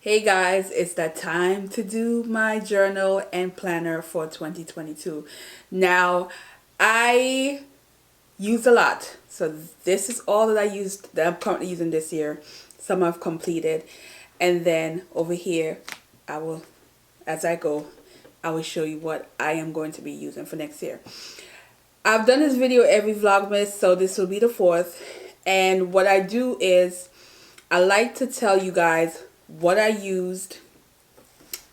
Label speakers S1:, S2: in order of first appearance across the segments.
S1: Hey guys, it's that time to do my journal and planner for 2022. Now, I used a lot. So this is all that I used that I'm currently using this year. Some I've completed. And then over here, I will, as I go, I will show you what I am going to be using for next year. I've done this video every Vlogmas, so this will be the fourth. And what I do is I like to tell you guys what I used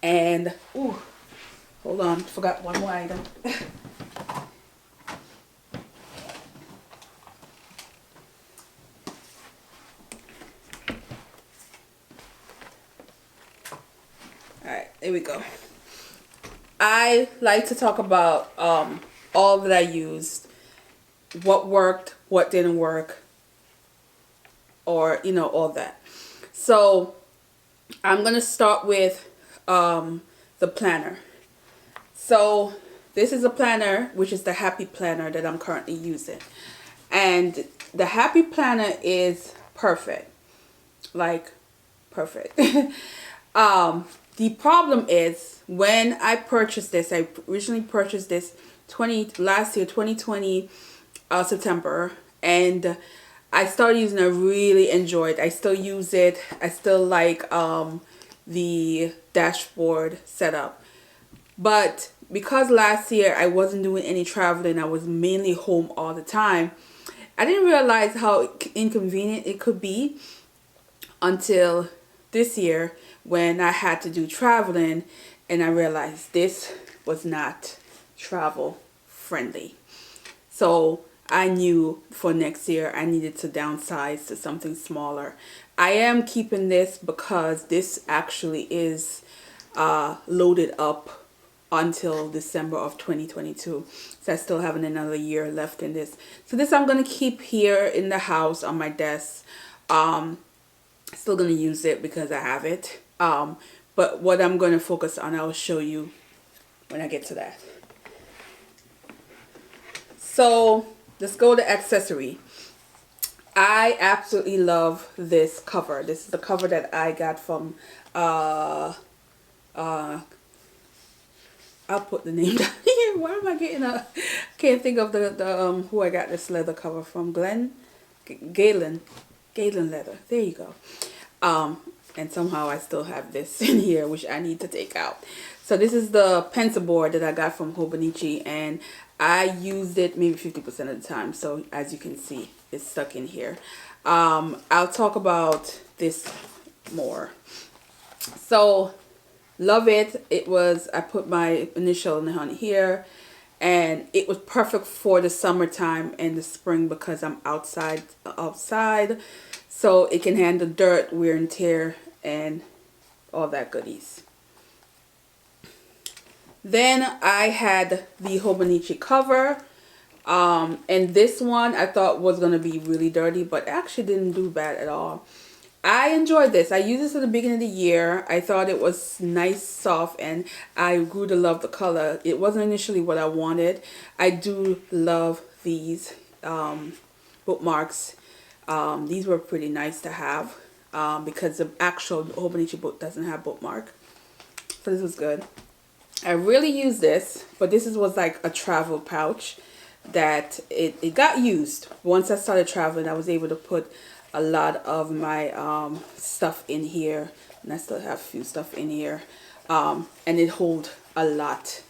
S1: and hold on, forgot one more item. Alright, here we go. I like to talk about all that I used, what worked, what didn't work, or all that. So I'm gonna start with the planner. So this is a planner, which is the Happy Planner that I'm currently using, and the Happy Planner is perfect, like perfect. The problem is when I purchased this, I originally purchased this last year, 2020 September, and I started using it. I really enjoyed it. I still use it. I still like the dashboard setup. But because last year I wasn't doing any traveling, I was mainly home all the time, I didn't realize how inconvenient it could be until this year when I had to do traveling, and I realized this was not travel friendly. So I knew for next year I needed to downsize to something smaller. I am keeping this because this actually is loaded up until December of 2022. So I still have another year left in this. So this I'm going to keep here in the house on my desk. Still going to use it because I have it. But what I'm going to focus on, I'll show you when I get to that. So let's go to accessory. I absolutely love this cover. This is the cover that I got from I'll put the name down here. Why am I getting can't think of the who I got this leather cover from. Galen leather. There you go. And somehow I still have this in here, which I need to take out. So this is the pencil board that I got from Hobonichi, and I used it maybe 50% of the time. So as you can see, it's stuck in here. I'll talk about this more. So love it. I put my initial on here, and it was perfect for the summertime and the spring because I'm outside. So it can handle dirt, wear and tear, and all that goodies. Then I had the Hobonichi cover. And this one I thought was going to be really dirty, but actually didn't do bad at all. I enjoyed this. I used this at the beginning of the year. I thought it was nice, soft, and I grew to love the color. It wasn't initially what I wanted. I do love these bookmarks. These were pretty nice to have because the actual Hobonichi book doesn't have bookmark. So this was good. I really used this, but this was like a travel pouch that it got used. Once I started traveling, I was able to put a lot of my stuff in here, and I still have a few stuff in here, and it holds a lot.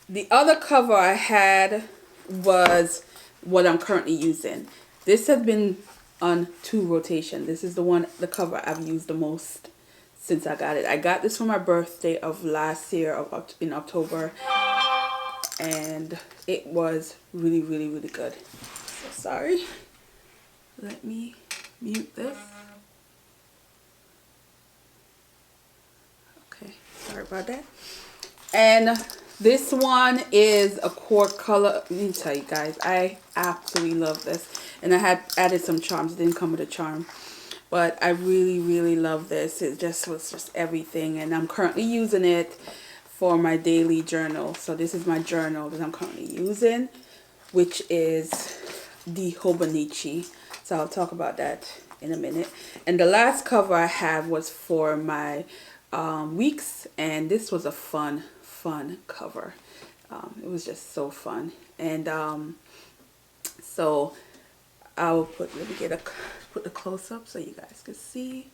S1: The other cover I had was what I'm currently using. This has been on 2 rotation. This is the cover I've used the most since I got it. I got this for my birthday of last year in October, and it was really good. So sorry. Let me mute this. Okay, sorry about that. And this one is a quartz color. Let me tell you guys, I absolutely love this. And I had added some charms. It didn't come with a charm, but I really love this. It was just everything, and I'm currently using it for my daily journal. So this is my journal that I'm currently using, which is the Hobonichi. So I'll talk about that in a minute. And the last cover I had was for my weeks, and this was a fun cover. It was just so fun. And so I'll let me put the close up so you guys can see.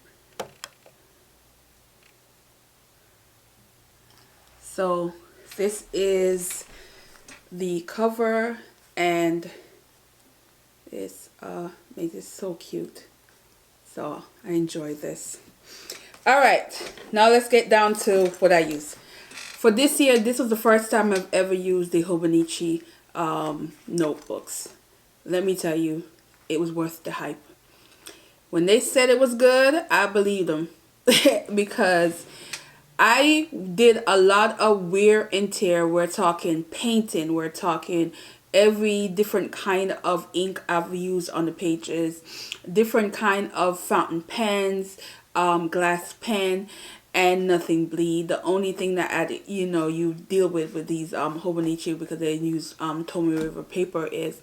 S1: So this is the cover, and it's makes it so cute. So I enjoy this. All right, now let's get down to what I use. For this year, this was the first time I've ever used the Hobonichi notebooks. Let me tell you, it was worth the hype. When they said it was good, I believed them because I did a lot of wear and tear. We're talking painting. We're talking every different kind of ink I've used on the pages, different kind of fountain pens, glass pen, and nothing bleed. The only thing that you deal with these Hobonichi, because they use Tomoe River paper, is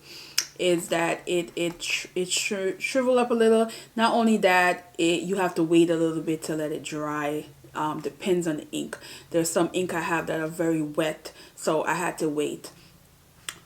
S1: that it shrivel up a little. Not only that, you have to wait a little bit to let it dry. Depends on the ink. There's some ink I have that are very wet, so I had to wait.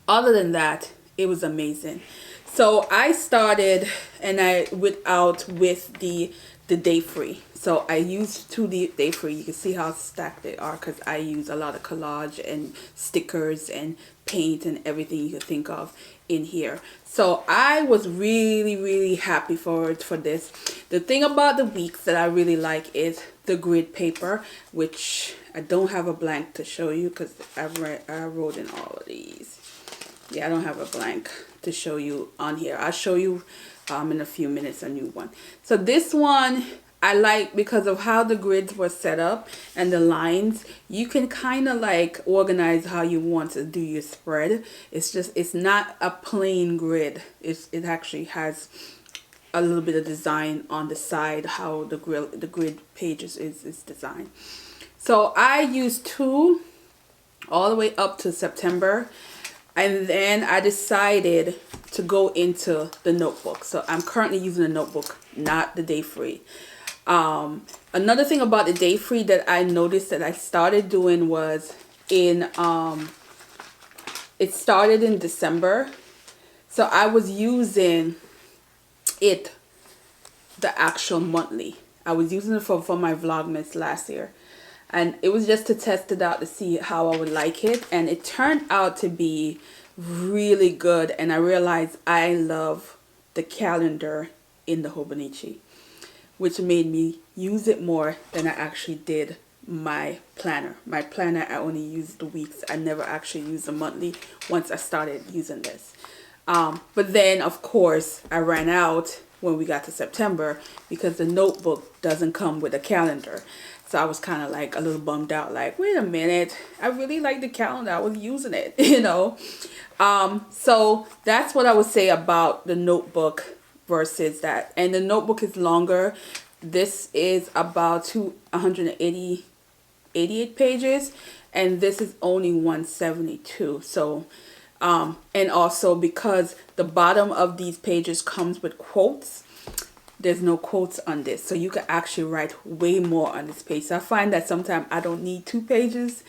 S1: Other than that, it was amazing. So I started and I went out with the day free. So I used 2 day free. You can see how stacked they are because I use a lot of collage and stickers and paint and everything you can think of in here. So I was really happy for this. The thing about the weeks that I really like is the grid paper, which I don't have a blank to show you because I wrote in all of these. Yeah, I don't have a blank to show you on here. I'll show you in a few minutes a new one. So this one I like because of how the grids were set up and the lines. You can kind of like organize how you want to do your spread. It's not a plain grid. It actually has a little bit of design on the side, how the grid pages is designed. So I used 2 all the way up to September. And then I decided to go into the notebook. So I'm currently using the notebook, not the day free. Another thing about the day free that I noticed that I started doing was it started in December. So I was using the actual monthly. I was using it for my Vlogmas last year. And it was just to test it out to see how I would like it. And it turned out to be really good. And I realized I love the calendar in the Hobonichi, which made me use it more than I actually did my planner. My planner, I only used the weeks. I never actually used the monthly once I started using this. But then, of course, I ran out when we got to September because the notebook doesn't come with a calendar. So I was kind of like a little bummed out, like, wait a minute, I really like the calendar. I was using it, you know. So that's what I would say about the notebook versus that. And the notebook is longer. This is about 188 pages, and this is only 172. So, and also because the bottom of these pages comes with quotes, there's no quotes on this, so you can actually write way more on this page. So I find that sometimes I don't need 2 pages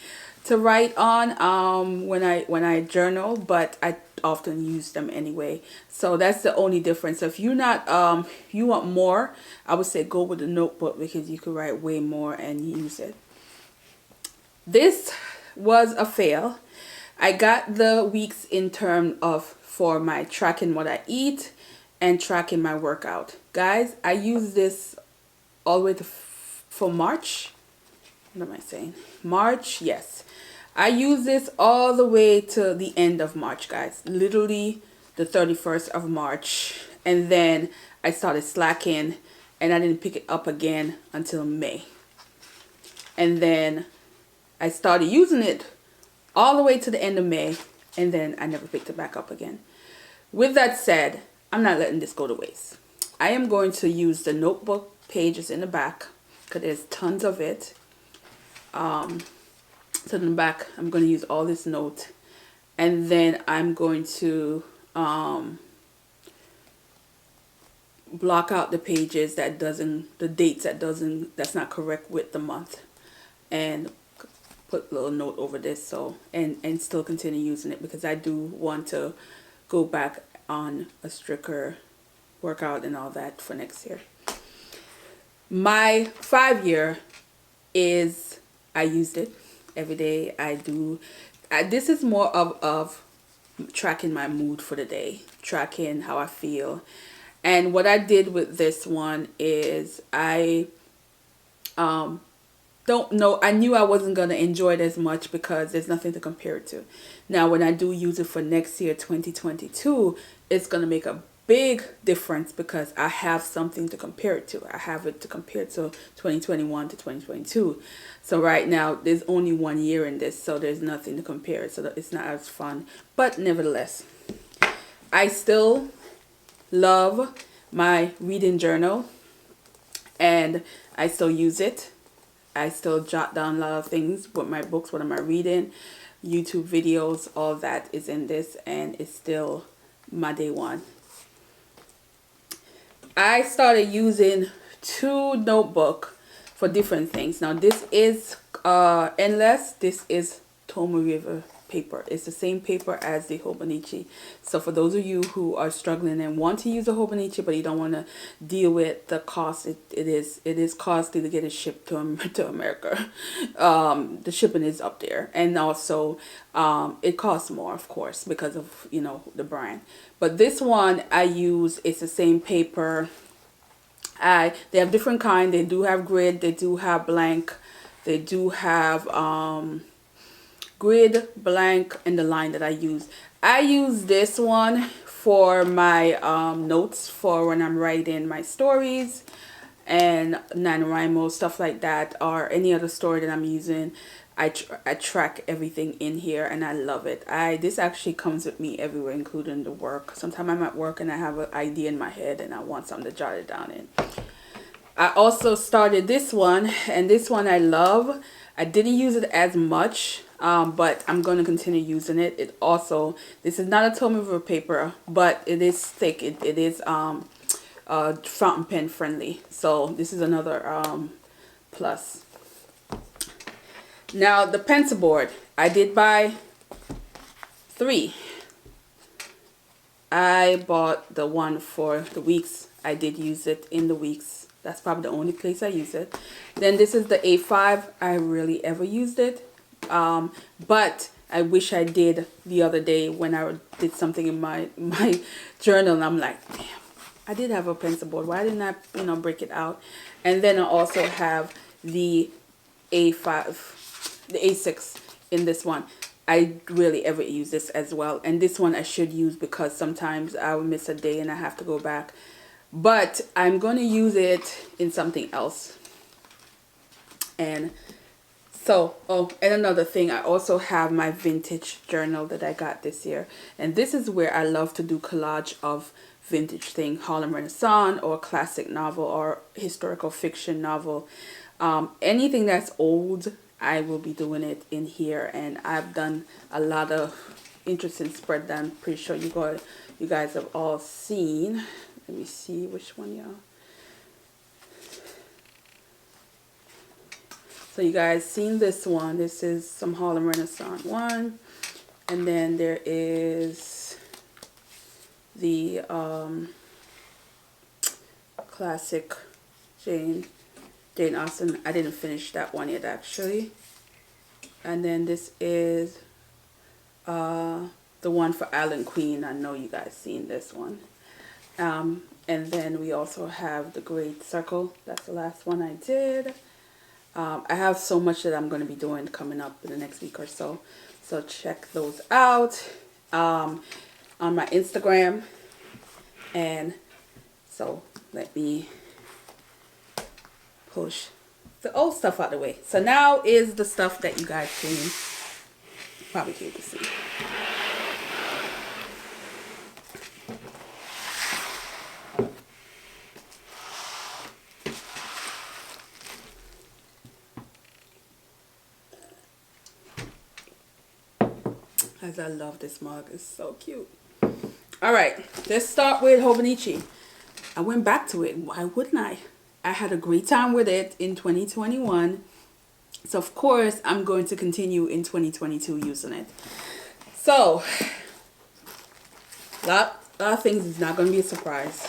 S1: to write on when I journal, but I often use them anyway. So that's the only difference. So if you're not you want more, I would say go with the notebook because you can write way more and use it. This was a fail. I got the weeks in terms of for my tracking what I eat and tracking my workout. Guys, I use this all the way to for March. What am I saying? March, yes. I use this all the way to the end of March, guys. Literally the 31st of March. And then I started slacking and I didn't pick it up again until May. And then I started using it all the way to the end of May. And then I never picked it back up again. With that said, I'm not letting this go to waste. I am going to use the notebook pages in the back because there's tons of it. So in the back, I'm going to use all this note, and then I'm going to block out the pages that doesn't, the dates that's not correct with the month, and put a little note over this, so and still continue using it, because I do want to go back on a stricter workout and all that for next year. My 5-year is, I used it every day. This is more of tracking my mood for the day, tracking how I feel. And what I did with this one is I don't know, I knew I wasn't going to enjoy it as much because there's nothing to compare it to. Now, when I do use it for next year, 2022, it's going to make a big difference because I have something to compare it to. I have it to compare to 2021 to 2022. So right now, there's only 1 year in this, so there's nothing to compare it, so that it's not as fun. But nevertheless, I still love my reading journal, and I still use it. I still jot down a lot of things with my books. What am I reading? YouTube videos, all that is in this, and it's still my day one. I started using 2 notebooks for different things. Now this is endless. This is Tomoe River paper. It's the same paper as the Hobonichi. So for those of you who are struggling and want to use a Hobonichi but you don't want to deal with the cost, it is costly to get it shipped to America. The shipping is up there, and also it costs more, of course, because of, you know, the brand. But this one I use, it's the same paper. They have different kind. They do have grid, they do have blank, they do have grid, blank, and the line that I use. I use this one for my notes for when I'm writing my stories and NaNoWriMo, stuff like that, or any other story that I'm using. I track everything in here, and I love it. This actually comes with me everywhere, including the work. Sometimes I'm at work and I have an idea in my head and I want something to jot it down in. I also started this one, and this one I love. I didn't use it as much, but I'm going to continue using it. This is not a Tomoe River paper, but it is thick. It is fountain pen friendly. So this is another plus. Now the pencil board, I did buy 3. I bought the one for the weeks. I did use it in the weeks. That's probably the only place I use it. Then this is the A5. I rarely ever used it. But I wish I did the other day when I did something in my journal, and I'm like, damn, I did have a pencil board. Why didn't I, break it out? And then I also have the A5, the A6 in this one. I rarely ever use this as well. And this one I should use because sometimes I will miss a day and I have to go back. But I'm going to use it in something else. And so, and another thing, I also have my vintage journal that I got this year. And this is where I love to do collage of vintage thing, Harlem Renaissance or classic novel or historical fiction novel. Anything that's old, I will be doing it in here. And I've done a lot of interesting spread that I'm pretty sure you guys have all seen. Let me see which one, y'all. So you guys seen this one. This is some Harlem Renaissance one. And then there is the classic Jane Austen. I didn't finish that one yet, actually. And then this is the one for Alan Queen. I know you guys seen this one. And then we also have the Great Circle. That's the last one I did. I have so much that I'm going to be doing coming up in the next week or so. So check those out on my Instagram. And so let me push the old stuff out of the way. So now is the stuff that you guys can probably be able to see. As I love this mug, it's so cute. All right, let's start with Hobonichi. I went back to it. Why wouldn't I? I had a great time with it in 2021. So of course, I'm going to continue in 2022 using it. So, a lot of things is not going to be a surprise.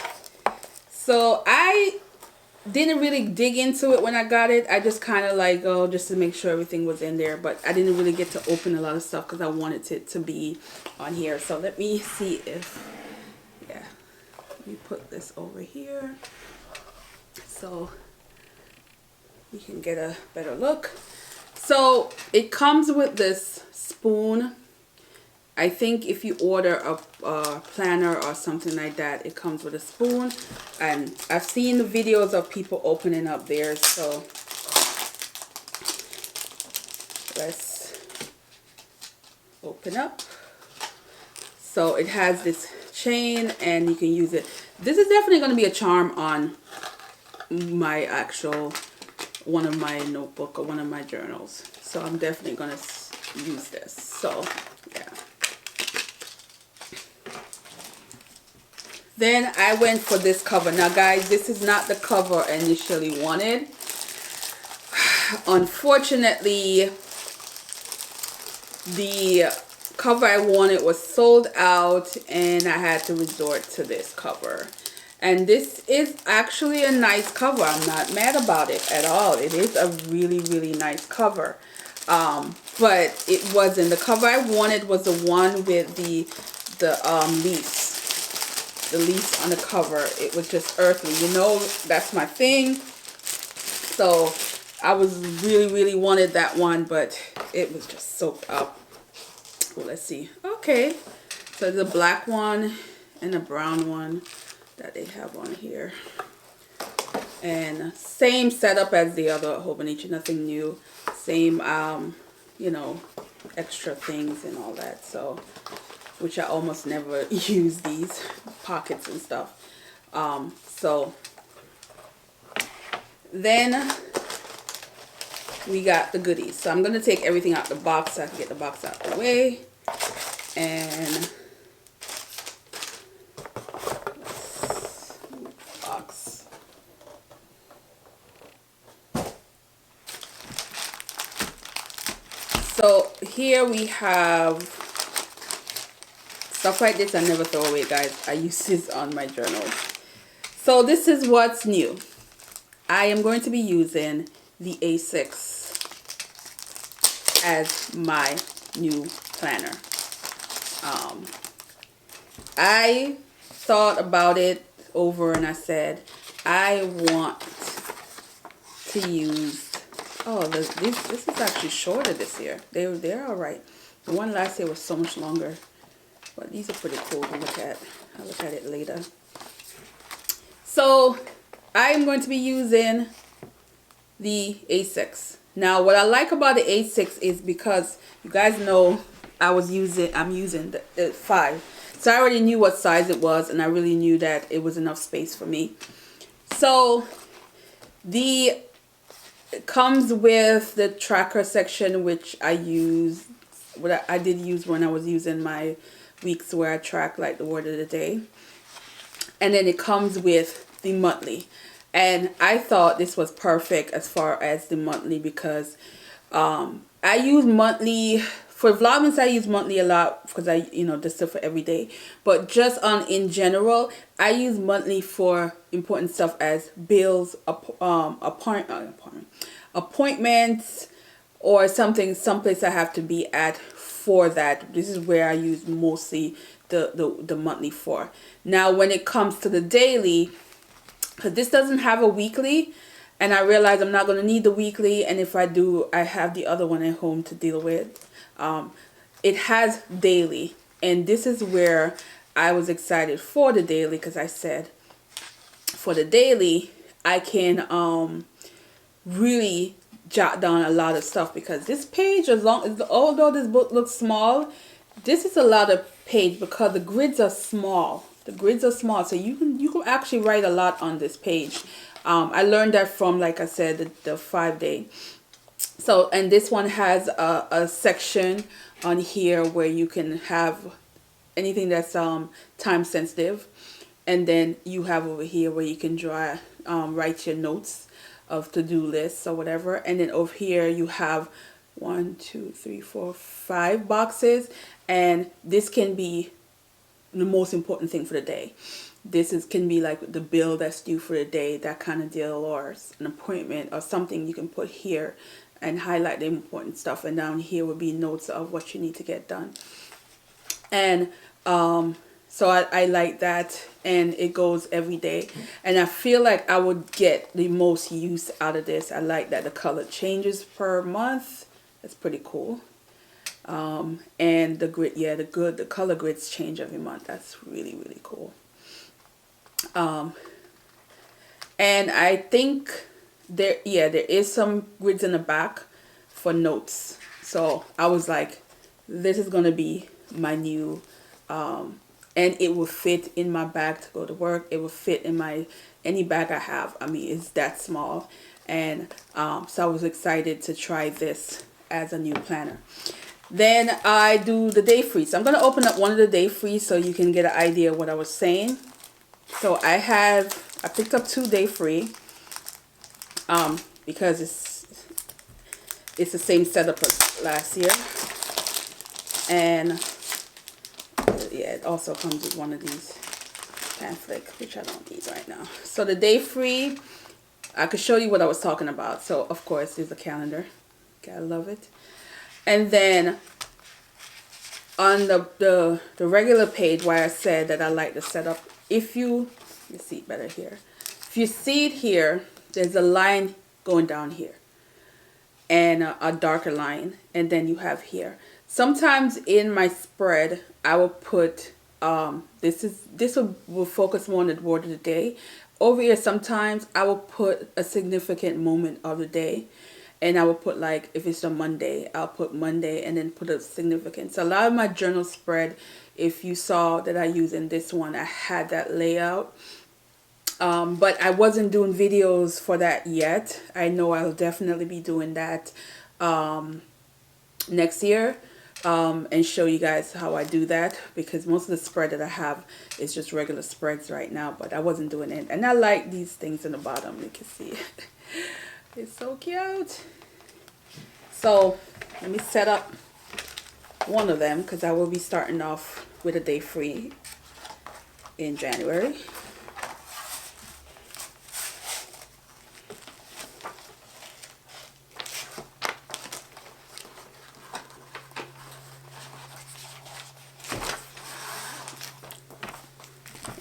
S1: So I didn't really dig into it when I got it. I just kind of like, oh, just to make sure everything was in there. But I didn't really get to open a lot of stuff because I wanted it to be on here. So let me see if, yeah, let me put this over here so you can get a better look. So it comes with this spoon. I think if you order a planner or something like that, it comes with a spoon. And I've seen the videos of people opening up theirs. So let's open up. So it has this chain and you can use it. This is definitely going to be a charm on my actual, one of my notebook or one of my journals. So I'm definitely going to use this. So yeah. Then I went for this cover. Now guys, this is not the cover I initially wanted. Unfortunately, the cover I wanted was sold out and I had to resort to this cover. And this is actually a nice cover. I'm not mad about it at all. It is a really, really nice cover. But it wasn't. The cover I wanted was the one with the leaves. The leaves on the cover. It was just earthly. You know, that's my thing. So I was really wanted that one, but it was just soaked up. Well, let's see. Okay. So the black one and a brown one that they have on here. And same setup as the other Hobonichi, nothing new. Same, you know, extra things and all that. So, which I almost never use these pockets and stuff. So then we got the goodies. So I'm going to take everything out the box so I can get the box out of the way. And box. So here we have stuff like this I never throw away, guys. I use this on my journals. So this is what's new. I am going to be using the A6 as my new planner. I thought about it over and I said I want to use, oh, this is actually shorter this year. They're all right. The one last year was so much longer. But these are pretty cool to look at. I'll look at it later. So I'm going to be using the A6. Now what I like about the A6 is because you guys know I'm using the 5. So I already knew what size it was and I really knew that it was enough space for me. So it comes with the tracker section, which I did use when I was using my weeks where I track like the word of the day. And then it comes with the monthly. And I thought this was perfect as far as the monthly because I use monthly for Vlogmas. I use monthly a lot because I, you know, just stuff for every day. But just in general, I use monthly for important stuff as bills, appointments, or someplace I have to be at for that. This is where I use mostly the monthly for. Now when it comes to the daily, because this doesn't have a weekly, and I realize I'm not going to need the weekly, and if I do, I have the other one at home to deal with. It has daily, and this is where I was excited for the daily, because I said for the daily I can really jot down a lot of stuff, because this page, although this book looks small, this is a lot of page because the grids are small. The grids are small, so you can actually write a lot on this page. I learned that from, like I said, the 5-day. So, and this one has a section on here where you can have anything that's time sensitive. And then you have over here where you can draw, write your notes of to-do lists or whatever. And then over here you have 1, 2, 3, 4, 5 boxes, and this can be the most important thing for the day. This can be like the bill that's due for the day, that kind of deal, or an appointment or something you can put here and highlight the important stuff. And down here would be notes of what you need to get done. And so I like that, and it goes every day, and I feel like I would get the most use out of this. I like that the color changes per month. That's pretty cool. And the grid, yeah, the color grids change every month. That's really, really cool. And I think there is some grids in the back for notes. So I was like, this is gonna be my new, and it will fit in my bag to go to work. It will fit in any bag I have. I mean, it's that small. And so I was excited to try this as a new planner. Then I do the day free. So I'm going to open up one of the day free so you can get an idea of what I was saying. So I picked up 2 day free because it's the same setup as last year. And yeah, it also comes with one of these pamphlets, which I don't need right now. So the day free, I could show you what I was talking about. So of course, there's a calendar. Gotta love it. And then on the regular page where I said that I like the setup, if you see it better here. If you see it here, there's a line going down here and a darker line, and then you have here. Sometimes in my spread, I will put this will focus more on the word of the day. Over here, sometimes I will put a significant moment of the day. And I will put, like, if it's a Monday, I'll put Monday and then put a significance. A lot of my journal spread, if you saw that I use in this one, I had that layout. But I wasn't doing videos for that yet. I know I'll definitely be doing that next year and show you guys how I do that. Because most of the spread that I have is just regular spreads right now. But I wasn't doing it. And I like these things in the bottom. You can see it. It's so cute. So let me set up one of them because I will be starting off with a day free in January.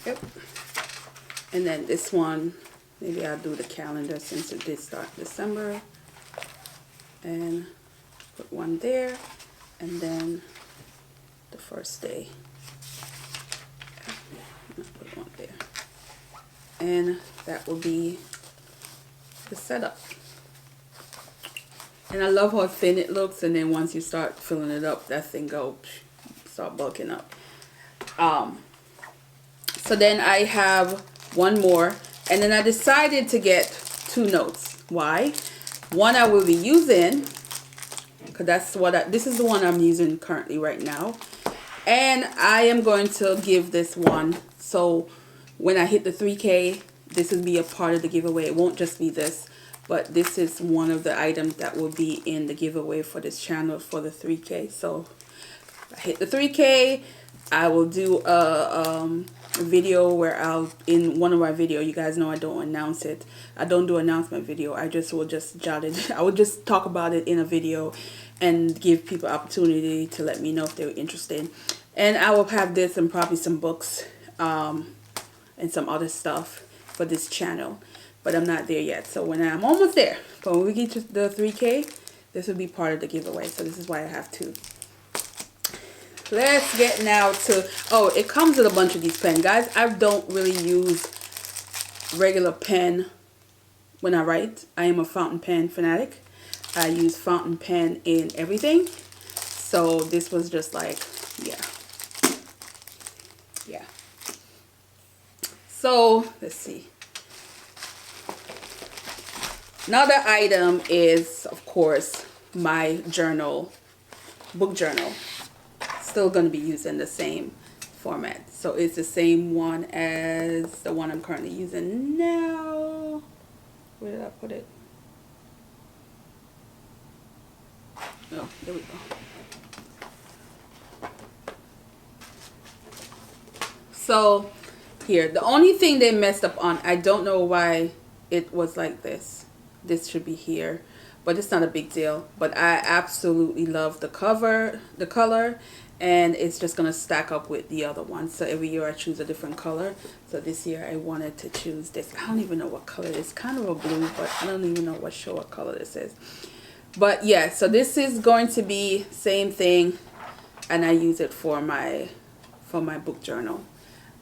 S1: Yep. And then this one, maybe I'll do the calendar since it did start December. And put one there. And then the first day. I'll put one there. And that will be the setup. And I love how thin it looks. And then once you start filling it up, that thing start bulking up. So then I have one more. And then I decided to get 2 notes. Why? One I will be using, because this is the one I'm using currently right now. And I am going to give this one. So when I hit the 3K, this will be a part of the giveaway. It won't just be this, but this is one of the items that will be in the giveaway for this channel for the 3K. So I hit the 3K, I will do a video where in one of my videos, you guys know I don't announce it. I don't do announcement video. I will just jot it. I would just talk about it in a video and give people opportunity to let me know if they're interested. And I will have this and probably some books and some other stuff for this channel. But I'm not there yet. So when I'm almost there, but when we get to the 3K, this will be part of the giveaway. So this is why I have 2. Let's get now to, oh, it comes with a bunch of these pens. Guys, I don't really use regular pen when I write. I am a fountain pen fanatic. I use fountain pen in everything. So this was just like, yeah. So, let's see. Another item is, of course, my journal, book journal. Still going to be using the same format. So it's the same one as the one I'm currently using now. Where did I put it? Oh, there we go. So here, the only thing they messed up on, I don't know why it was like this. This should be here, but it's not a big deal. But I absolutely love the cover, the color, and it's just gonna stack up with the other one. So every year I choose a different color. So this year I wanted to choose this. I don't even know what color it is. Kind of a blue, but I don't even know what color this is. But yeah, so this is going to be same thing, and I use it for my book journal,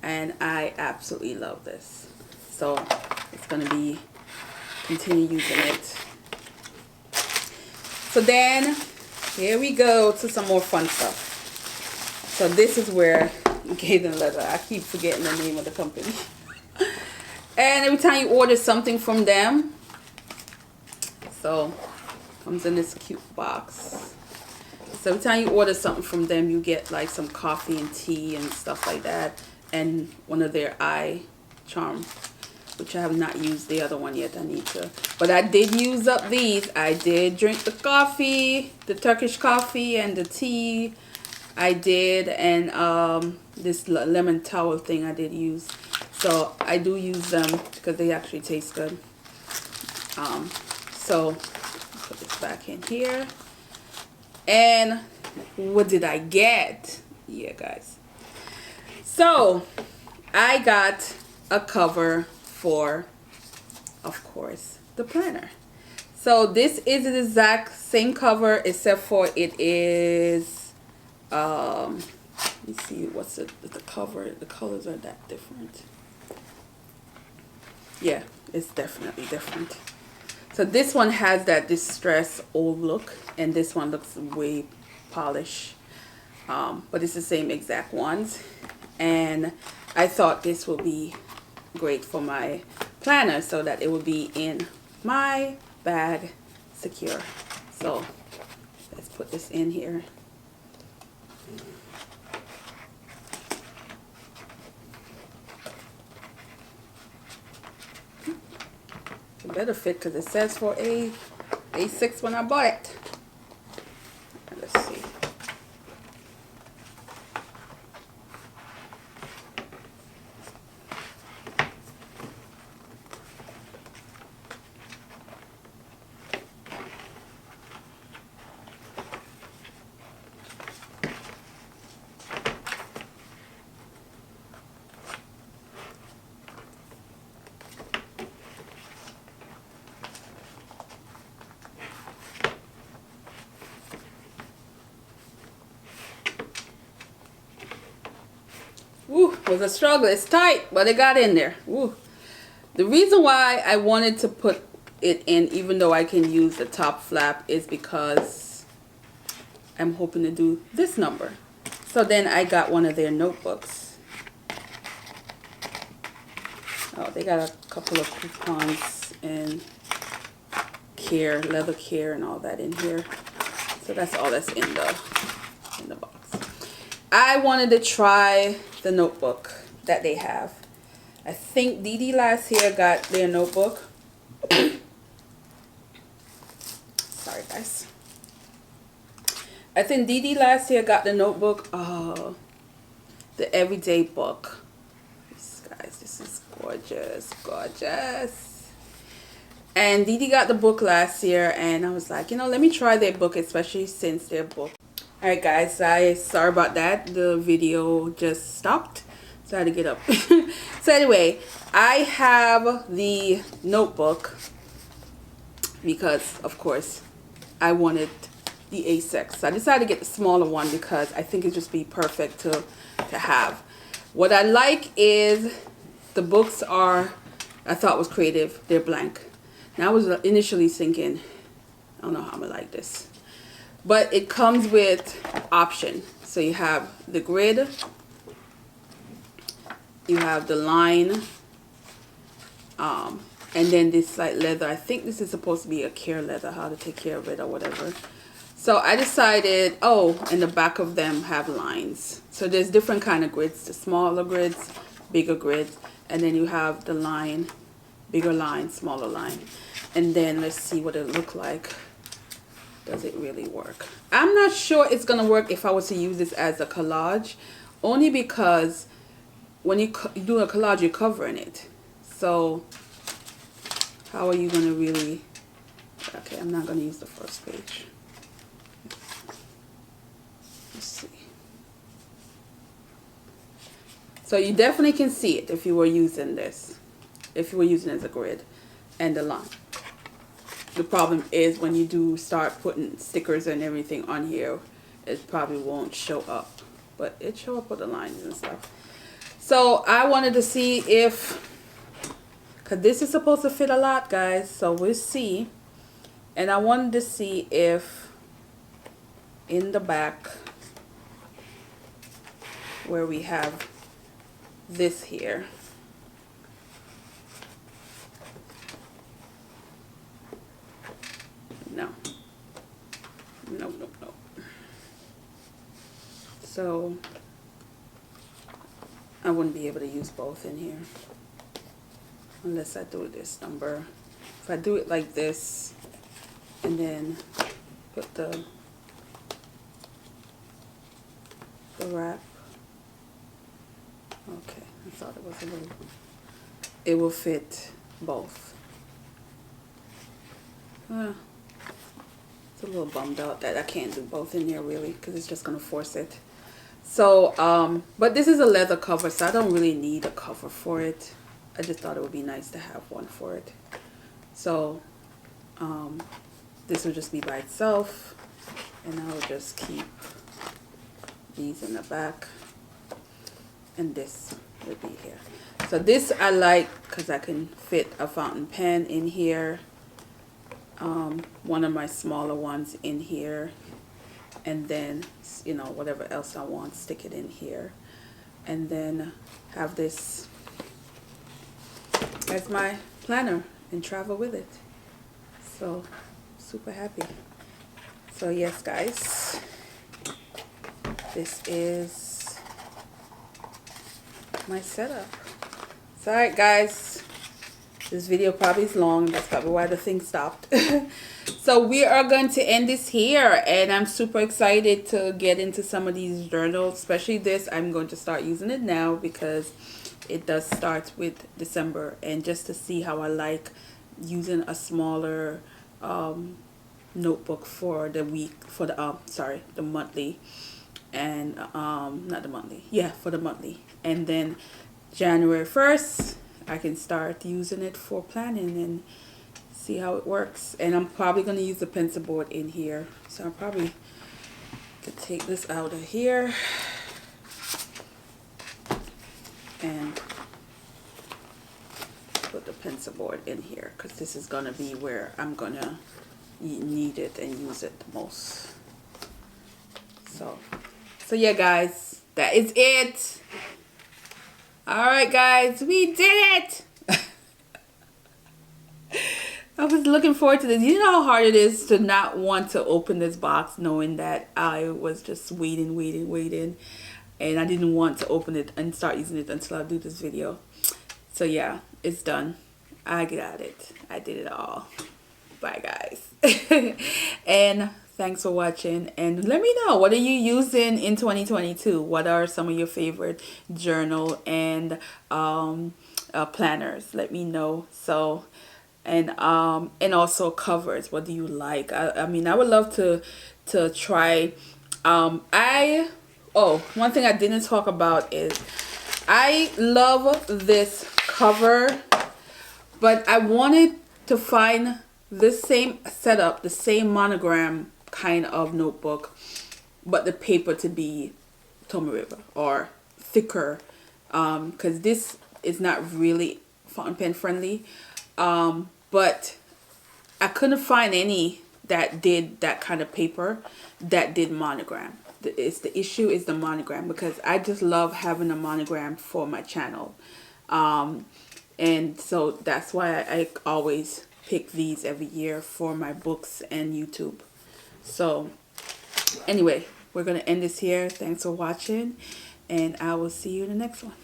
S1: and I absolutely love this. So it's gonna be continue using it. So then here we go to some more fun stuff. So this is where Gaden Leather, I keep forgetting the name of the company. And every time you order something from them, so comes in this cute box. So every time you order something from them, you get like some coffee and tea and stuff like that, and one of their eye charm, which I have not used the other one yet. I need to, but I did use up these. I did drink the coffee, the Turkish coffee, and the tea. I did, and this lemon towel thing I did use. So I do use them because they actually taste good. So put this back in here. And what did I get? Yeah, guys. So I got a cover for, of course, the planner. So this is the exact same cover, except for it is let me see what's the cover. The colors are that different. Yeah, it's definitely different. So this one has that distressed old look, and this one looks way polished, but it's the same exact ones. And I thought this will be great for my planner, so that it will be in my bag secure. So let's put this in here. It better fit because it says for A6 when I bought it. Let's see. Ooh, was a struggle. It's tight, but it got in there. Ooh. The reason why I wanted to put it in, even though I can use the top flap, is because I'm hoping to do this number. So then I got one of their notebooks. Oh, they got a couple of coupons and care, leather care, and all that in here. So that's all that's in the box. I wanted to try the notebook that they have. I think Dee Dee last year got their notebook. Sorry, guys. I think Dee Dee last year got the notebook. Oh, the everyday book. Guys, this is gorgeous, gorgeous. And Dee Dee got the book last year, and I was like, you know, let me try their book, especially since their book. Alright guys, sorry about that. The video just stopped, so I had to get up. So anyway, I have the notebook because, of course, I wanted the A6. So I decided to get the smaller one because I think it'd just be perfect to have. What I like is the books are, I thought was creative. They're blank. Now I was initially thinking, I don't know how I'm gonna like this. But it comes with option. So you have the grid, you have the line, and then this like leather. I think this is supposed to be a care leather, how to take care of it or whatever. So I decided, oh, and the back of them have lines. So there's different kind of grids, the smaller grids, bigger grids, and then you have the line, bigger line, smaller line. And then let's see what it look like. Does it really work? I'm not sure it's gonna work if I was to use this as a collage, only because when you do a collage, you're covering it. So how are you gonna really? Okay, I'm not gonna use the first page. Let's see. So you definitely can see it if you were using this, if you were using it as a grid and the line. The problem is when you do start putting stickers and everything on here, it probably won't show up, but it show up with the lines and stuff. So I wanted to see if, because this is supposed to fit a lot, guys, so we'll see. And I wanted to see if in the back where we have this here, no, so I wouldn't be able to use both in here unless I do this number. If I do it like this and then put the wrap. Okay, I thought it was a little, it will fit both. It's a little bummed out that I can't do both in there really, because it's just gonna force it. So but this is a leather cover, so I don't really need a cover for it. I just thought it would be nice to have one for it. So this will just be by itself, and I will just keep these in the back, and this will be here. So this I like because I can fit a fountain pen in here, one of my smaller ones in here, and then, you know, whatever else I want, stick it in here, and then have this as my planner and travel with it. So super happy. So yes, guys, this is my setup. So alright, guys, this video probably is long. That's probably why the thing stopped. So we are going to end this here, and I'm super excited to get into some of these journals, especially this. I'm going to start using it now because it does start with December, and just to see how I like using a smaller notebook for the week, for the the monthly, and not the monthly, yeah, for the monthly. And then January 1st I can start using it for planning and see how it works. And I'm probably going to use the pencil board in here, so I probably could take this out of here and put the pencil board in here, because this is going to be where I'm going to need it and use it the most. So yeah, guys, that is it. All right, guys, we did it. I was looking forward to this. You know how hard it is to not want to open this box, knowing that I was just waiting, and I didn't want to open it and start using it until I do this video. So yeah, it's done. I got it. I did it all. Bye, guys. And thanks for watching, and let me know, what are you using in 2022? What are some of your favorite journal and planners? Let me know. So and also covers, what do you like? I mean, I would love to try one thing I didn't talk about is I love this cover, but I wanted to find this same setup, the same monogram kind of notebook, but the paper to be Tomoe River or thicker, because this is not really fountain pen friendly, but I couldn't find any that did that kind of paper that did monogram. The issue is the monogram, because I just love having a monogram for my channel, and so that's why I always pick these every year for my books and YouTube. So Anyway, we're going to end this here. Thanks for watching. And I will see you in the next one.